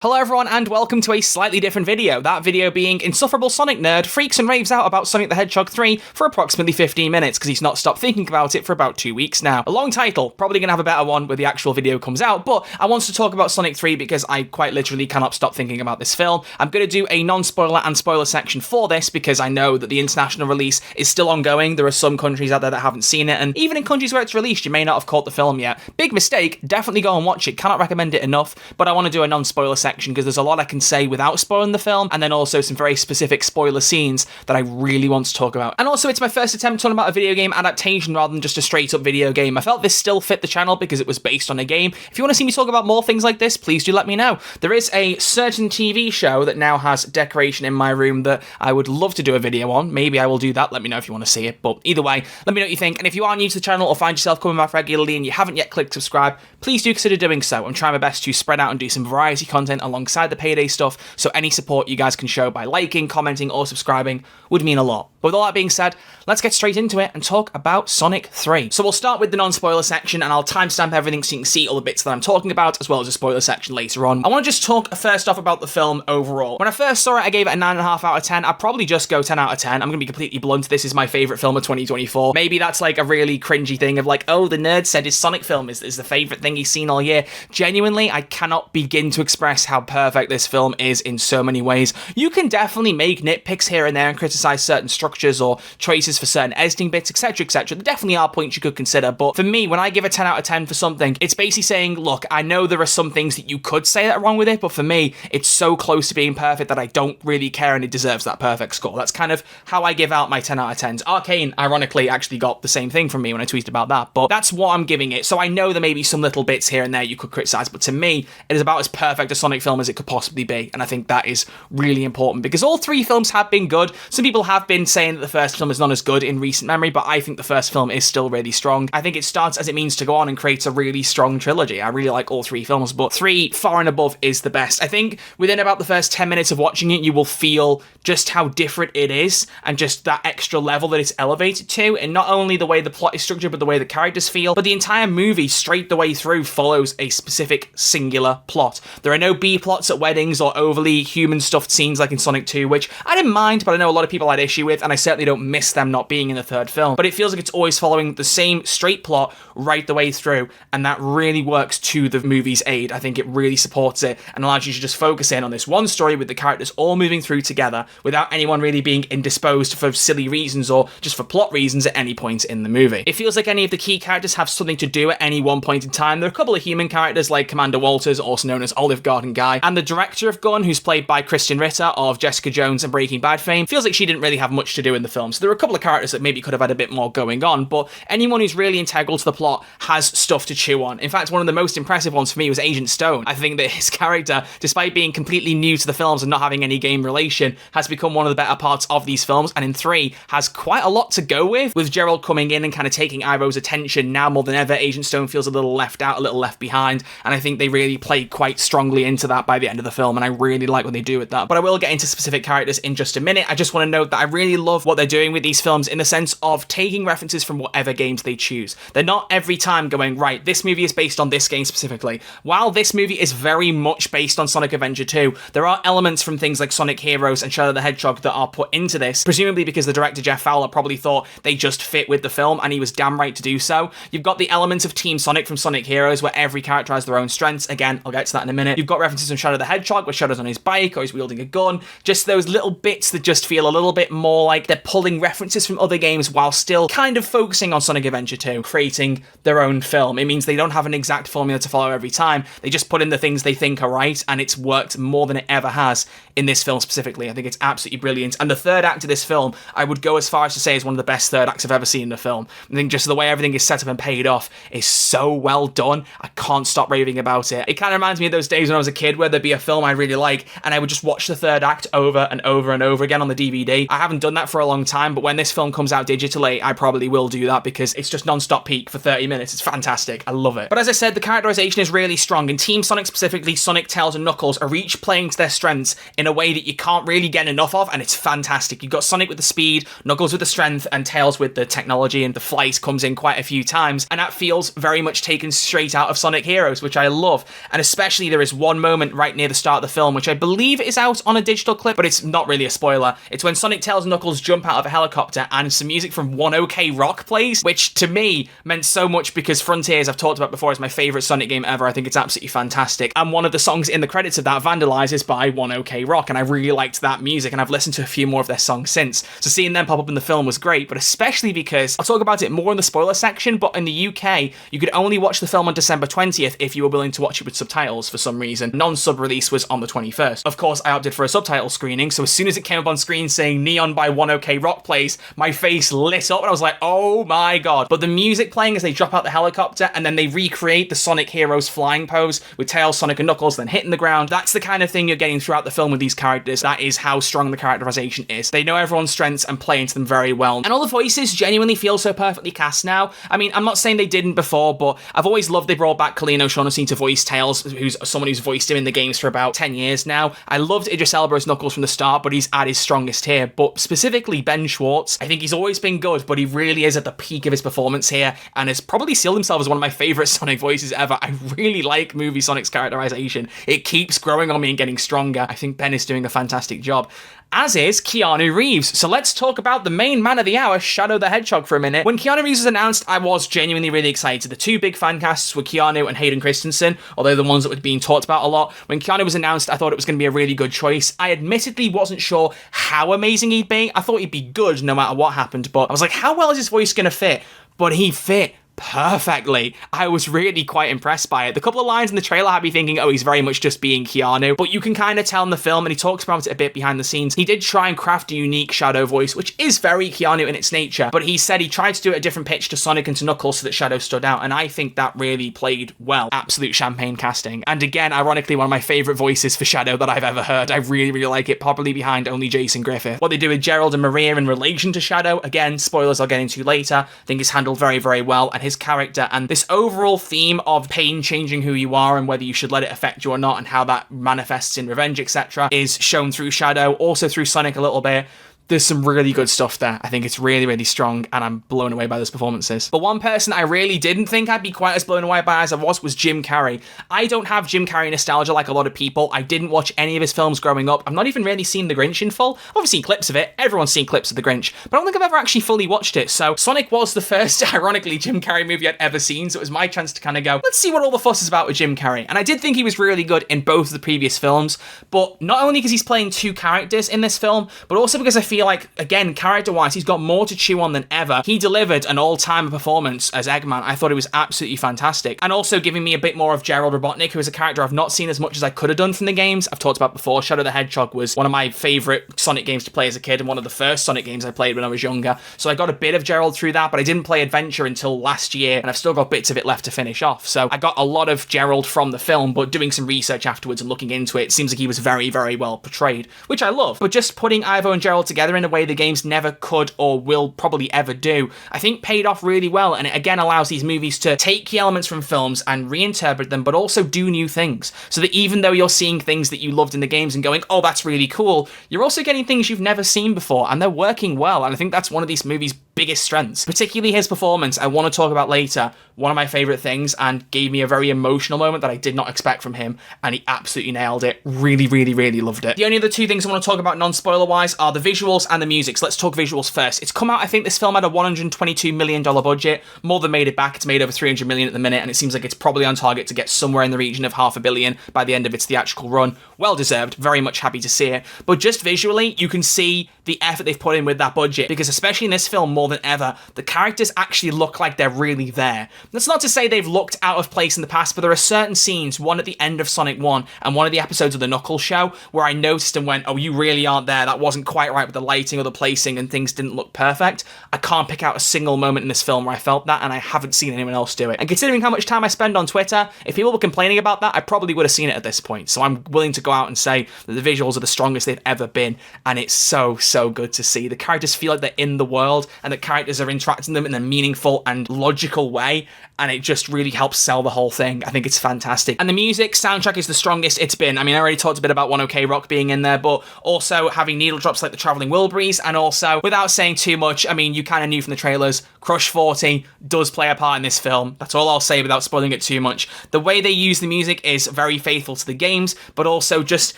Hello everyone and welcome to a slightly different video, that video being Insufferable Sonic Nerd freaks and raves out about Sonic the Hedgehog 3 for approximately 15 minutes because he's not stopped thinking about it for about 2 weeks now. A long title, probably going to have a better one when the actual video comes out, but I want to talk about Sonic 3 because I quite literally cannot stop thinking about this film. I'm going to do a non-spoiler and spoiler section for this because I know that the international release is still ongoing. There are some countries out there that haven't seen it, and even in countries where it's released you may not have caught the film yet. Big mistake, definitely go and watch it, cannot recommend it enough, but I want to do a non-spoiler section because there's a lot I can say without spoiling the film, and then also some very specific spoiler scenes that I really want to talk about. And also, it's my first attempt talking about a video game adaptation rather than just a straight up video game. I felt this still fit the channel because it was based on a game. If you want to see me talk about more things like this, please do let me know. There is a certain TV show that now has decoration in my room that I would love to do a video on. Maybe I will do that. Let me know if you want to see it. But either way, let me know what you think. And if you are new to the channel or find yourself coming back regularly and you haven't yet clicked subscribe, please do consider doing so. I'm trying my best to spread out and do some variety content alongside the payday stuff, so any support you guys can show by liking, commenting, or subscribing would mean a lot. But with all that being said, let's get straight into it and talk about Sonic 3. So we'll start with the non-spoiler section, and I'll timestamp everything so you can see all the bits that I'm talking about, as well as a spoiler section later on. I want to just talk first off about the film overall. When I first saw it, I gave it a 9.5 out of 10. I'd probably just go 10 out of 10. I'm going to be completely blunt. This is my favourite film of 2024. Maybe that's like a really cringy thing of like, oh, the nerd said his Sonic film is the favourite thing he's seen all year. Genuinely, I cannot begin to express how perfect this film is in so many ways. You can definitely make nitpicks here and there and criticize certain structures or choices for certain editing bits, etc, etc. There definitely are points you could consider, but for me, when I give a 10 out of 10 for something, it's basically saying, look, I know there are some things that you could say that are wrong with it, but for me, it's so close to being perfect that I don't really care and it deserves that perfect score. That's kind of how I give out my 10 out of 10s. Arcane, ironically, actually got the same thing from me when I tweeted about that, but that's what I'm giving it. So I know there may be some little bits here and there you could criticize, but to me, it is about as perfect a Sonic film as it could possibly be, and I think that is really important because all three films have been good. Some people have been saying that the first film is not as good in recent memory, but I think the first film is still really strong. I think it starts as it means to go on and creates a really strong trilogy. I really like all three films, but 3 far and above is the best. I think within about the first 10 minutes of watching it, you will feel just how different it is and just that extra level that it's elevated to, and not only the way the plot is structured, but the way the characters feel. But the entire movie, straight the way through, follows a specific singular plot. There are no B plots at weddings or overly human stuffed scenes like in Sonic 2, which I didn't mind, but I know a lot of people had issue with, and I certainly don't miss them not being in the third film. But it feels like it's always following the same straight plot right the way through, and that really works to the movie's aid. I think it really supports it and allows you to just focus in on this one story with the characters all moving through together without anyone really being indisposed for silly reasons or just for plot reasons at any point in the movie. It feels like any of the key characters have something to do at any one point in time. There are a couple of human characters like Commander Walters, also known as Olive Garden Guy, and the director of Gun, who's played by Kristen Ritter of Jessica Jones and Breaking Bad fame. Feels like she didn't really have much to do in the film, so there are a couple of characters that maybe could have had a bit more going on, but anyone who's really integral to the plot has stuff to chew on. In fact, one of the most impressive ones for me was Agent Stone. I think that his character, despite being completely new to the films and not having any game relation, has become one of the better parts of these films, and in 3 has quite a lot to go with Gerald coming in and kind of taking Iroh's attention. Now more than ever, Agent Stone feels a little left out, a little left behind, and I think they really play quite strongly into that by the end of the film, and I really like what they do with that. But I will get into specific characters in just a minute. I just want to note that I really love what they're doing with these films in the sense of taking references from whatever games they choose. They're not every time going, right, this movie is based on this game specifically. While this movie is very much based on Sonic Adventure 2, there are elements from things like Sonic Heroes and Shadow the Hedgehog that are put into this, presumably because the director Jeff Fowler probably thought they just fit with the film, and he was damn right to do so. You've got the elements of Team Sonic from Sonic Heroes, where every character has their own strengths. Again, I'll get to that in a minute. You've got references from Shadow the Hedgehog, where Shadow's on his bike or he's wielding a gun. Just those little bits that just feel a little bit more like they're pulling references from other games while still kind of focusing on Sonic Adventure 2, creating their own film. It means they don't have an exact formula to follow every time. They just put in the things they think are right, and it's worked more than it ever has in this film specifically. I think it's absolutely brilliant. And the third act of this film, I would go as far as to say is one of the best third acts I've ever seen in a film. I think just the way everything is set up and paid off is so well done. I can't stop raving about it. It kind of reminds me of those days when I was a kid where there'd be a film I really like, and I would just watch the third act over and over and over again on the DVD. I haven't done that for a long time, but when this film comes out digitally, I probably will do that because it's just non-stop peak for 30 minutes. It's fantastic. I love it. But as I said, the characterization is really strong, and Team Sonic specifically, Sonic, Tails, and Knuckles are each playing to their strengths in a way that you can't really get enough of, and it's fantastic. You've got Sonic with the speed, Knuckles with the strength, and Tails with the technology, and the flight comes in quite a few times, and that feels very much taken straight out of Sonic Heroes, which I love. And especially there is one moment right near the start of the film, which I believe is out on a digital clip, but it's not really a spoiler. It's when Sonic tells Knuckles jump out of a helicopter and some music from 1OK Rock plays, which to me meant so much because Frontiers, I've talked about before, is my favourite Sonic game ever. I think it's absolutely fantastic. And one of the songs in the credits of that, Vandalize, is by 1OK Rock, and I really liked that music, and I've listened to a few more of their songs since. So seeing them pop up in the film was great, but especially because, I'll talk about it more in the spoiler section, but in the UK, you could only watch the film on December 20th if you were willing to watch it with subtitles for some reason. Non-sub release was on the 21st. Of course, I opted for a subtitle screening, so as soon as it came up on screen saying Neon by 1OK Rock plays, my face lit up and I was like, oh my god. But the music playing as they drop out the helicopter and then they recreate the Sonic Heroes flying pose with Tails, Sonic and Knuckles then hitting the ground, that's the kind of thing you're getting throughout the film with these characters. That is how strong the characterization is. They know everyone's strengths and play into them very well. And all the voices genuinely feel so perfectly cast now. I mean, I'm not saying they didn't before, but I've always loved they brought back Colleen O'Shaughnessy to voice Tails, who's someone who's voiced him in the games for about 10 years now. I loved Idris Elba as Knuckles from the start, but he's at his strongest here. But specifically Ben Schwartz, I think he's always been good, but he really is at the peak of his performance here and has probably sealed himself as one of my favourite Sonic voices ever. I really like movie Sonic's characterization. It keeps growing on me and getting stronger. I think Ben is doing a fantastic job, as is Keanu Reeves. So let's talk about the main man of the hour, Shadow the Hedgehog, for a minute. When Keanu Reeves was announced, I was genuinely really excited. The two big fan casts were Keanu and Hayden Christensen, although the ones that were being talked about a lot. When Keanu was announced, I thought it was going to be a really good choice. I admittedly wasn't sure how amazing he'd be. I thought he'd be good no matter what happened, but I was like, how well is his voice going to fit? But he fit perfectly. I was really quite impressed by it. The couple of lines in the trailer had me thinking, oh, he's very much just being Keanu, but you can kind of tell in the film, and he talks about it a bit behind the scenes, he did try and craft a unique Shadow voice, which is very Keanu in its nature, but he said he tried to do it a different pitch to Sonic and to Knuckles so that Shadow stood out, and I think that really played well. Absolute champagne casting. And again, ironically, one of my favourite voices for Shadow that I've ever heard. I really, really like it, probably behind only Jason Griffith. What they do with Gerald and Maria in relation to Shadow, again, spoilers I'll get into later, I think is handled very, very well, and his character and this overall theme of pain changing who you are and whether you should let it affect you or not and how that manifests in revenge, etc., is shown through Shadow, also through Sonic a little bit. There's some really good stuff there. I think it's really, really strong, and I'm blown away by those performances. But one person I really didn't think I'd be quite as blown away by as I was Jim Carrey. I don't have Jim Carrey nostalgia like a lot of people. I didn't watch any of his films growing up. I've not even really seen The Grinch in full. I've seen clips of it. Everyone's seen clips of The Grinch, but I don't think I've ever actually fully watched it. So Sonic was the first, ironically, Jim Carrey movie I'd ever seen, so it was my chance to kind of go, let's see what all the fuss is about with Jim Carrey. And I did think he was really good in both of the previous films, but not only because he's playing two characters in this film, but also because I feel like, again, character-wise, he's got more to chew on than ever. He delivered an all-time performance as Eggman. I thought it was absolutely fantastic. And also giving me a bit more of Gerald Robotnik, who is a character I've not seen as much as I could have done from the games. I've talked about before, Shadow the Hedgehog was one of my favourite Sonic games to play as a kid and one of the first Sonic games I played when I was younger. So I got a bit of Gerald through that, but I didn't play Adventure until last year, and I've still got bits of it left to finish off. So I got a lot of Gerald from the film, but doing some research afterwards and looking into it, seems like he was very, very well portrayed, which I love. But just putting Ivo and Gerald together in a way the games never could or will probably ever do, I think paid off really well, and it again allows these movies to take key elements from films and reinterpret them, but also do new things, so that even though you're seeing things that you loved in the games and going, oh, that's really cool, you're also getting things you've never seen before, and they're working well, and I think that's one of these movies' biggest strengths. Particularly his performance, I want to talk about later, one of my favourite things, and gave me a very emotional moment that I did not expect from him, and he absolutely nailed it. Really, really, really loved it. The only other two things I want to talk about non-spoiler-wise are the visuals and the music, so let's talk visuals first. It's come out, I think this film had a $122 million budget, more than made it back. It's made over $300 million at the minute, and it seems like it's probably on target to get somewhere in the region of $500 million by the end of its theatrical run. Well deserved, very much happy to see it. But just visually, you can see the effort they've put in with that budget, because especially in this film more than ever, the characters actually look like they're really there. That's not to say they've looked out of place in the past, but there are certain scenes, one at the end of Sonic 1 and one of the episodes of the Knuckles show, where I noticed and went, oh, you really aren't there. That wasn't quite right with the lighting or the placing, and things didn't look perfect. I can't pick out a single moment in this film where I felt that, and I haven't seen anyone else do it. And considering how much time I spend on Twitter, if people were complaining about that, I probably would have seen it at this point. So I'm willing to go out and say that the visuals are the strongest they've ever been, and it's so, so good to see. The characters feel like they're in the world, and the characters are interacting with them in a meaningful and logical way, and it just really helps sell the whole thing. I think it's fantastic. And the music soundtrack is the strongest it's been. I mean, I already talked a bit about One OK Rock being in there, but also having needle drops like the Traveling Wilburys, and also, without saying too much, I mean, you kind of knew from the trailers, Crush 40 does play a part in this film. That's all I'll say without spoiling it too much. The way they use the music is very faithful to the games, but also just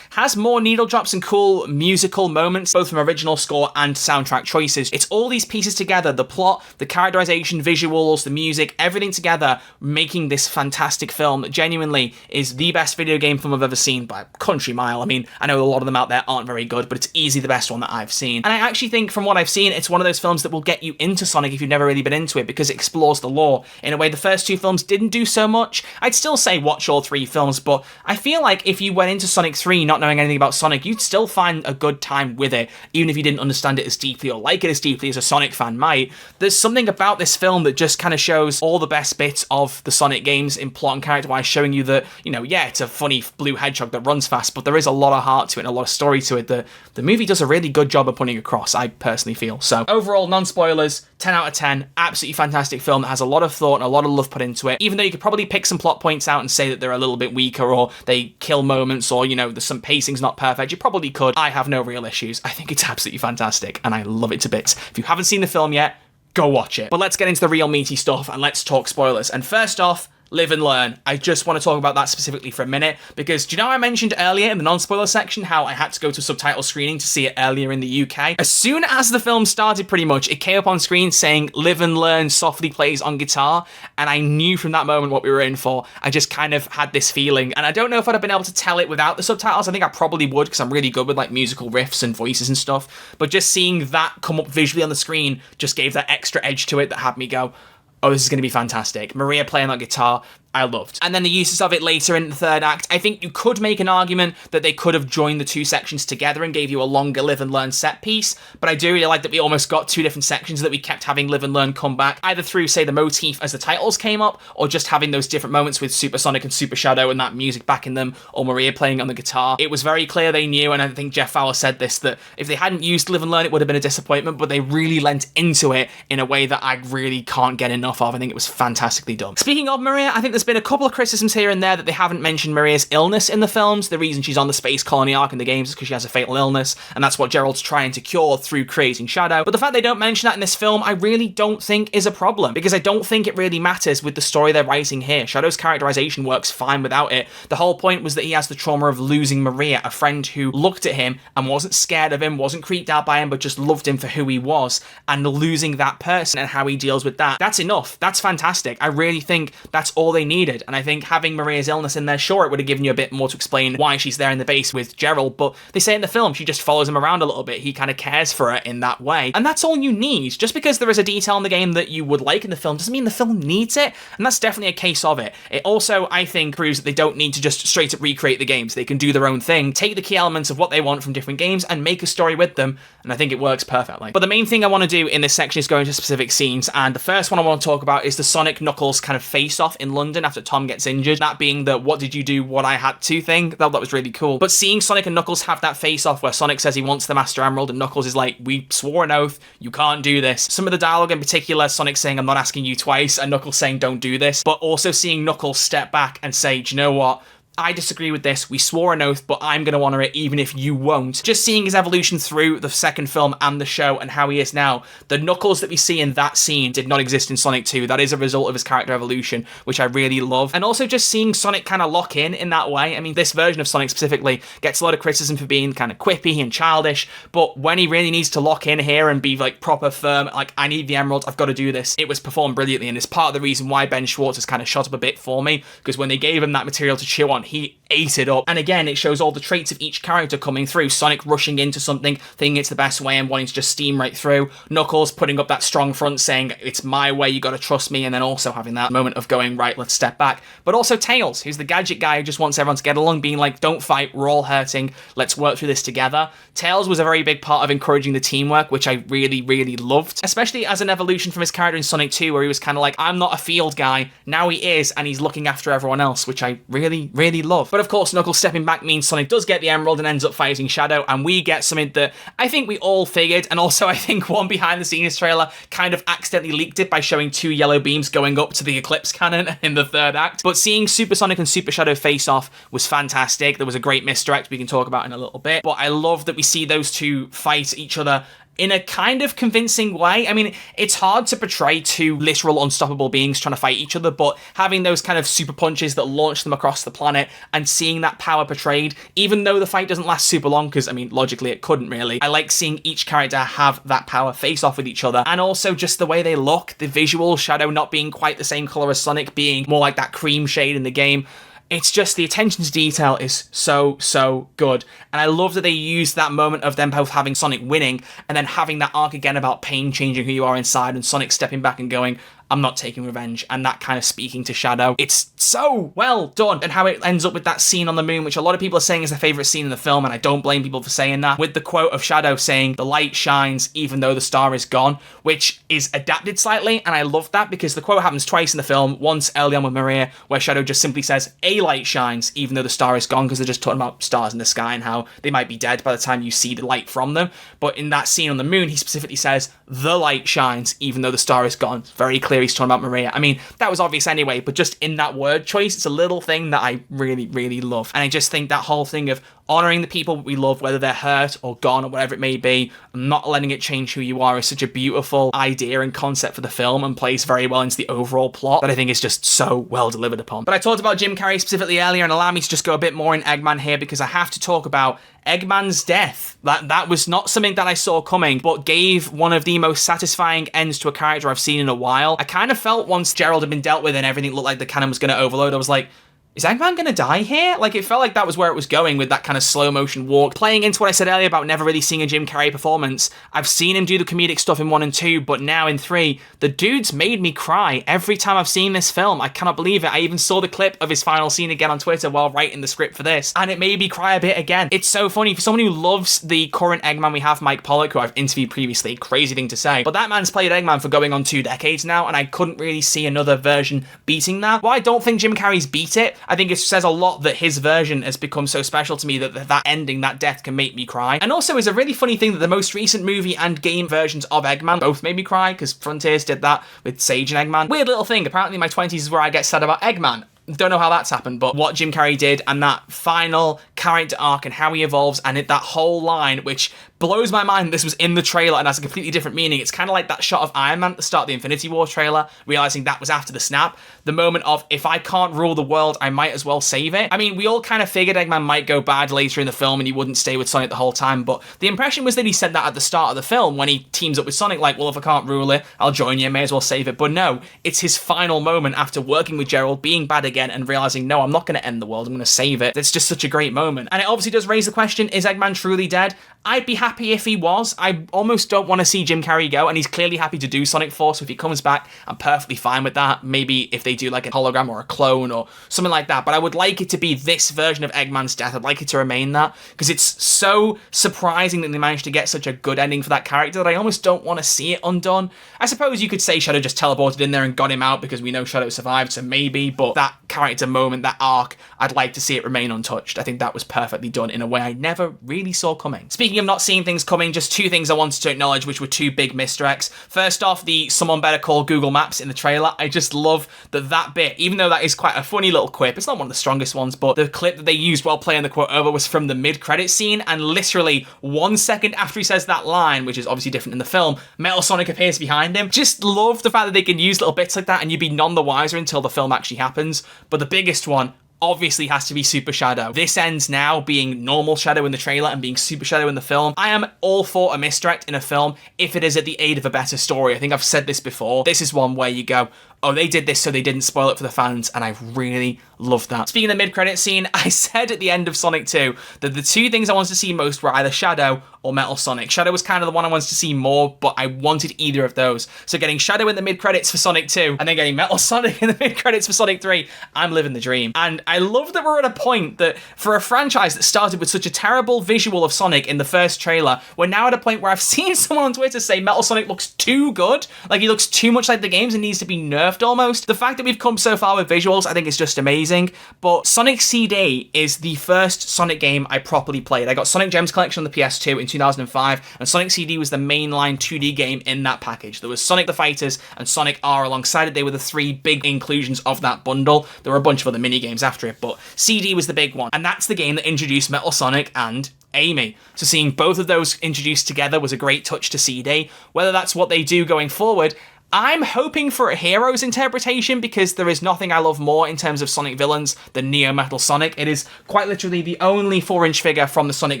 has more needle drops and cool musical moments, both from original score and soundtrack choices. It's all these pieces together, the plot, the characterization, visuals, the music, everything together, making this fantastic film that genuinely is the best video game film I've ever seen by a country mile. I mean, I know a lot of them out there aren't very good, but it's easily the best one that I've seen. And I actually think, from what I've seen, it's one of those films that will get you into Sonic if you've never really been into it, because it explores the lore in a way the first two films didn't do so much. I'd still say watch all three films, but I feel like if you went into Sonic 3 not knowing anything about Sonic, you'd still find a good time with it, even if you didn't understand it as deeply or like it as deeply as a Sonic fan might. There's something about this film that just kind of shows all the best bits of the Sonic games in plot and character-wise, showing you that, you know, yeah, it's a funny blue hedgehog that runs fast, but there is a lot of heart to it and a lot of story to it that the movie does a really good job of putting across, I personally feel. So overall, non-spoilers, 10 out of 10, absolutely fantastic film that has a lot of thought and a lot of love put into it, even though you could probably pick some plot points out and say that they're a little bit weaker or they kill moments or, you know, there's some pacing's not perfect. You probably could. I have no real issues. I think it's absolutely fantastic and I love it to bits. If you haven't seen the film yet, go watch it. But let's get into the real meaty stuff and let's talk spoilers. And first off, Live and Learn. I just want to talk about that specifically for a minute, because do you know I mentioned earlier in the non-spoiler section how I had to go to a subtitle screening to see it earlier in the UK? As soon as the film started, pretty much, it came up on screen saying Live and Learn softly plays on guitar, and I knew from that moment what we were in for. I just kind of had this feeling, and I don't know if I'd have been able to tell it without the subtitles. I think I probably would, because I'm really good with like musical riffs and voices and stuff, but just seeing that come up visually on the screen just gave that extra edge to it that had me go, oh, this is going to be fantastic. Maria playing that guitar, I loved. And then the uses of it later in the third act, I think you could make an argument that they could have joined the two sections together and gave you a longer Live and Learn set piece, but I do really like that we almost got two different sections, that we kept having Live and Learn come back, either through, say, the motif as the titles came up, or just having those different moments with Supersonic and Super Shadow and that music back in them, or Maria playing on the guitar. It was very clear they knew, and I think Jeff Fowler said this, that if they hadn't used Live and Learn, it would have been a disappointment, but they really lent into it in a way that I really can't get enough of. I think it was fantastically done. Speaking of Maria, I think there's been a couple of criticisms here and there that they haven't mentioned Maria's illness in the films. The reason she's on the space colony arc in the games is because she has a fatal illness, and that's what Gerald's trying to cure through creating Shadow. But the fact they don't mention that in this film, I really don't think is a problem, because I don't think it really matters with the story they're writing here. Shadow's characterization works fine without it. The whole point was that he has the trauma of losing Maria, a friend who looked at him and wasn't scared of him, wasn't creeped out by him, but just loved him for who he was, and losing that person and how he deals with that. That's enough. That's fantastic. I really think that's all they needed, and I think having Maria's illness in there, sure, it would have given you a bit more to explain why she's there in the base with Gerald, but they say in the film she just follows him around a little bit. He kind of cares for her in that way, and that's all you need. Just because there is a detail in the game that you would like in the film doesn't mean the film needs it, and that's definitely a case of it. It also, I think, proves that they don't need to just straight up recreate the games. They can do their own thing, take the key elements of what they want from different games and make a story with them, and I think it works perfectly. But the main thing I want to do in this section is go into specific scenes, and the first one I want to talk about is the Sonic Knuckles kind of face-off in London after Tom gets injured. That being the what did you do, what I had to thing. That was really cool. But seeing Sonic and Knuckles have that face-off where Sonic says he wants the Master Emerald and Knuckles is like, we swore an oath, you can't do this. Some of the dialogue in particular, Sonic saying, I'm not asking you twice, and Knuckles saying, don't do this. But also seeing Knuckles step back and say, do you know what? I disagree with this, we swore an oath, but I'm going to honour it even if you won't. Just seeing his evolution through the second film and the show and how he is now. The Knuckles that we see in that scene did not exist in Sonic 2. That is a result of his character evolution, which I really love. And also just seeing Sonic kind of lock in that way. I mean, this version of Sonic specifically gets a lot of criticism for being kind of quippy and childish, but when he really needs to lock in here and be like proper firm, like, I need the emerald, I've got to do this, it was performed brilliantly, and it's part of the reason why Ben Schwartz has kind of shot up a bit for me, because when they gave him that material to chew on, he ate it up. And again, it shows all the traits of each character coming through. Sonic rushing into something, thinking it's the best way and wanting to just steam right through. Knuckles putting up that strong front saying, it's my way, you gotta trust me, and then also having that moment of going, right, let's step back. But also Tails, who's the gadget guy who just wants everyone to get along, being like, don't fight, we're all hurting, let's work through this together. Tails was a very big part of encouraging the teamwork, which I really, really loved, especially as an evolution from his character in Sonic 2, where he was kind of like, I'm not a field guy. Now he is, and he's looking after everyone else, which I really, really really love. But of course, Knuckles stepping back means Sonic does get the Emerald and ends up fighting Shadow, and we get something that I think we all figured, and also I think one behind the scenes trailer kind of accidentally leaked it by showing 2 yellow beams going up to the Eclipse Cannon in the 3rd act. But seeing Super Sonic and Super Shadow face off was fantastic. There was a great misdirect we can talk about in a little bit, but I love that we see those two fight each other in a kind of convincing way. I mean, it's hard to portray 2 literal unstoppable beings trying to fight each other, but having those kind of super punches that launch them across the planet and seeing that power portrayed, even though the fight doesn't last super long, because, I mean, logically it couldn't really, I like seeing each character have that power face off with each other, and also just the way they look, the visual, Shadow not being quite the same color as Sonic, being more like that cream shade in the game. It's just, the attention to detail is so good. And I love that they use that moment of them both having Sonic winning and then having that arc again about pain changing who you are inside and Sonic stepping back and going, I'm not taking revenge, and that kind of speaking to Shadow. It's so well done, and how it ends up with that scene on the moon, which a lot of people are saying is their favourite scene in the film, and I don't blame people for saying that, with the quote of Shadow saying, "The light shines even though the star is gone," which is adapted slightly, and I love that because the quote happens twice in the film, once early on with Maria, where Shadow just simply says, "A light shines even though the star is gone," because they're just talking about stars in the sky and how they might be dead by the time you see the light from them. But in that scene on the moon, he specifically says, "The light shines even though the star is gone." It's very clear he's talking about Maria. I mean, that was obvious anyway, but just in that word choice, it's a little thing that I really love. And I just think that whole thing of honouring the people we love, whether they're hurt or gone or whatever it may be, and not letting it change who you are is such a beautiful idea and concept for the film, and plays very well into the overall plot that I think is just so well delivered upon. But I talked about Jim Carrey specifically earlier, and allow me to just go a bit more in Eggman here, because I have to talk about Eggman's death. That was not something that I saw coming, but gave one of the most satisfying ends to a character I've seen in a while. I kind of felt once Gerald had been dealt with and everything looked like the cannon was going to overload, I was like, is Eggman going to die here? Like, it felt like that was where it was going with that kind of slow motion walk. Playing into what I said earlier about never really seeing a Jim Carrey performance, I've seen him do the comedic stuff in 1 and 2, but now in 3, the dude's made me cry every time I've seen this film. I cannot believe it. I even saw the clip of his final scene again on Twitter while writing the script for this, and it made me cry a bit again. It's so funny. For someone who loves the current Eggman we have, Mike Pollock, who I've interviewed previously, crazy thing to say, but that man's played Eggman for going on 2 decades now, and I couldn't really see another version beating that. Well, I don't think Jim Carrey's beat it. I think it says a lot that his version has become so special to me that ending, that death, can make me cry. And also, it's a really funny thing that the most recent movie and game versions of Eggman both made me cry, because Frontiers did that with Sage and Eggman. Weird little thing. Apparently my 20s is where I get sad about Eggman. Don't know how that's happened, but what Jim Carrey did and that final character arc and how he evolves, and that whole line, which blows my mind this was in the trailer and has a completely different meaning. It's kind of like that shot of Iron Man at the start of the Infinity War trailer, realizing that was after the snap. The moment of, if I can't rule the world, I might as well save it. I mean, we all kind of figured Eggman might go bad later in the film and he wouldn't stay with Sonic the whole time, but the impression was that he said that at the start of the film when he teams up with Sonic, like, well, if I can't rule it, I'll join you, may as well save it. But no, it's his final moment after working with Gerald, being bad again, and realizing, no, I'm not going to end the world, I'm going to save it. It's just such a great moment. And it obviously does raise the question, is Eggman truly dead? I'd be happy if he was. I almost don't want to see Jim Carrey go, and he's clearly happy to do Sonic 4, so if he comes back, I'm perfectly fine with that. Maybe if they do like a hologram or a clone or something like that, but I would like it to be this version of Eggman's death. I'd like it to remain that, because it's so surprising that they managed to get such a good ending for that character that I almost don't want to see it undone. I suppose you could say Shadow just teleported in there and got him out, because we know Shadow survived, so maybe, but that character moment, that arc, I'd like to see it remain untouched. I think that was perfectly done in a way I never really saw coming. Speaking of not seeing things coming, just 2 things I wanted to acknowledge, which were 2 big misdirects. First off, the someone better call Google Maps in the trailer. I just love that bit, even though that is quite a funny little quip. It's not one of the strongest ones, but the clip that they used while playing the quote over was from the mid-credit scene, and literally 1 second after he says that line, which is obviously different in the film, Metal Sonic appears behind him. Just love the fact that they can use little bits like that and you'd be none the wiser until the film actually happens. But the biggest one obviously has to be Super Shadow. This ends now being normal Shadow in the trailer and being Super Shadow in the film. I am all for a misdirect in a film if it is at the aid of a better story. I think I've said this before. This is one where you go, oh, they did this so they didn't spoil it for the fans, and I really love that. Speaking of the mid-credit scene, I said at the end of Sonic 2 that the 2 things I wanted to see most were either Shadow or Metal Sonic. Shadow was kind of the one I wanted to see more, but I wanted either of those. So getting Shadow in the mid-credits for Sonic 2 and then getting Metal Sonic in the mid-credits for Sonic 3, I'm living the dream. And I love that we're at a point that for a franchise that started with such a terrible visual of Sonic in the first trailer, we're now at a point where I've seen someone on Twitter say Metal Sonic looks too good. Like, he looks too much like the games and needs to be nerfed almost. The fact that we've come so far with visuals, I think is just amazing. But Sonic CD is the first Sonic game I properly played. I got Sonic Gems Collection on the PS2 in 2005, and Sonic CD was the mainline 2D game in that package. There was Sonic the Fighters and Sonic R alongside it. They were the three big inclusions of that bundle. There were a bunch of other mini games after it, but CD was the big one. And that's the game that introduced Metal Sonic and Amy. So seeing both of those introduced together was a great touch to CD. Whether that's what they do going forward, I'm hoping for a Heroes interpretation, because there is nothing I love more in terms of Sonic villains than Neo Metal Sonic. It is quite literally the only 4-inch figure from the Sonic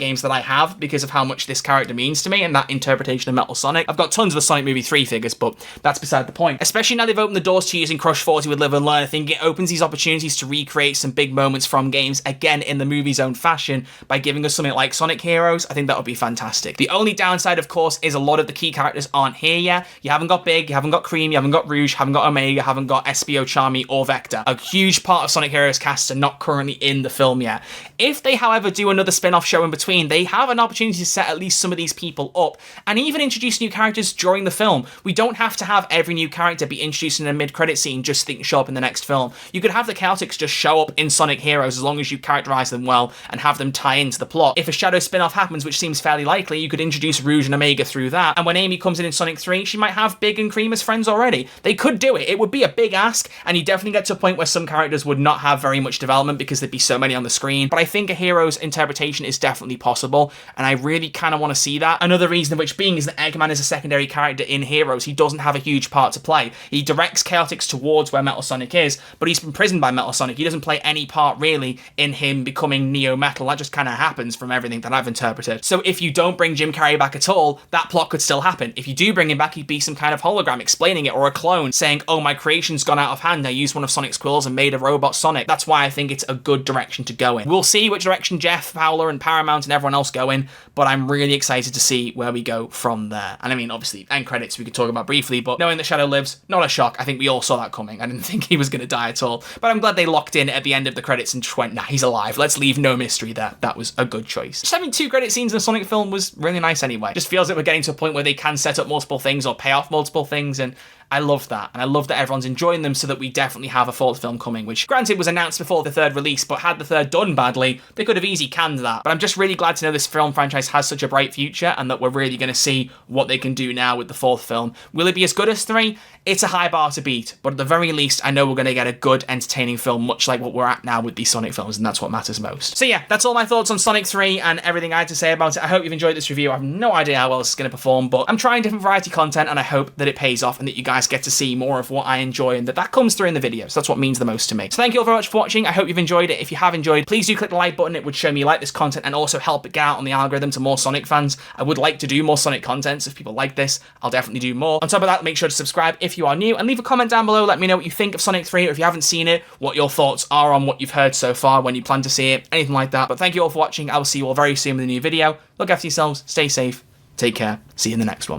games that I have because of how much this character means to me and that interpretation of Metal Sonic. I've got tons of the Sonic Movie 3 figures, but that's beside the point. Especially now they've opened the doors to using Crush 40 with Live and Learn. I think it opens these opportunities to recreate some big moments from games, again in the movie's own fashion, by giving us something like Sonic Heroes. I think that would be fantastic. The only downside, of course, is a lot of the key characters aren't here yet. You haven't got Big, you haven't got Cream, you haven't got Rouge, haven't got Omega, haven't got SBO, Charmy, or Vector. A huge part of Sonic Heroes casts are not currently in the film yet. If they, however, do another spin-off show in between, they have an opportunity to set at least some of these people up and even introduce new characters during the film. We don't have to have every new character be introduced in a mid-credit scene just so they can show up in the next film. You could have the Chaotix just show up in Sonic Heroes as long as you characterize them well and have them tie into the plot. If a Shadow spin-off happens, which seems fairly likely, you could introduce Rouge and Omega through that, and when Amy comes in Sonic 3, she might have Big and Cream as friends already. They could do it. It would be a big ask, and you definitely get to a point where some characters would not have very much development because there'd be so many on the screen, but I think a Heroes interpretation is definitely possible, and I really kind of want to see that. Another reason of which being is that Eggman is a secondary character in Heroes. He doesn't have a huge part to play. He directs Chaotix towards where Metal Sonic is, but he's imprisoned by Metal Sonic. He doesn't play any part really in him becoming Neo Metal. That just kind of happens from everything that I've interpreted. So if you don't bring Jim Carrey back at all, that plot could still happen. If you do bring him back, he'd be some kind of hologram explaining it, or a clone saying, oh, my creation's gone out of hand, I used one of Sonic's quills and made a robot Sonic. That's why I think it's a good direction to go in. We'll see which direction Jeff Fowler and Paramount and everyone else go in, but I'm really excited to see where we go from there. And I mean, obviously, end credits we could talk about briefly, but knowing that Shadow lives, not a shock. I think we all saw that coming. I didn't think he was going to die at all, but I'm glad they locked in at the end of the credits and just went, nah, he's alive. Let's leave no mystery there. That was a good choice. Just having 2 credit scenes in a Sonic film was really nice anyway. Just feels like we're getting to a point where they can set up multiple things or pay off multiple things, and I love that, and I love that everyone's enjoying them so that we definitely have a 4th film coming, which granted was announced before the 3rd release, but had the 3rd done badly, they could have easily canned that. But I'm just really glad to know this film franchise has such a bright future and that we're really going to see what they can do now with the 4th film. Will it be as good as 3? It's a high bar to beat, but at the very least, I know we're going to get a good, entertaining film, much like what we're at now with these Sonic films, and that's what matters most. So yeah, that's all my thoughts on Sonic 3 and everything I had to say about it. I hope you've enjoyed this review. I have no idea how well this is going to perform, but I'm trying different variety content, and I hope that it pays off and that you guys get to see more of what I enjoy and that comes through in the videos. That's what means the most to me. So thank you all very much for watching. I hope you've enjoyed it. If you have enjoyed, please do click the like button. It would show me you like this content and also help it get out on the algorithm to more Sonic fans. I would like to do more Sonic content, so if people like this, I'll definitely do more. On top of that, make sure to subscribe if you are new and leave a comment down below. Let me know what you think of Sonic 3, or if you haven't seen it, what your thoughts are on what you've heard so far, when you plan to see it, anything like that. But thank you all for watching. I will see you all very soon with a new video. Look after yourselves, stay safe, take care, see you in the next one.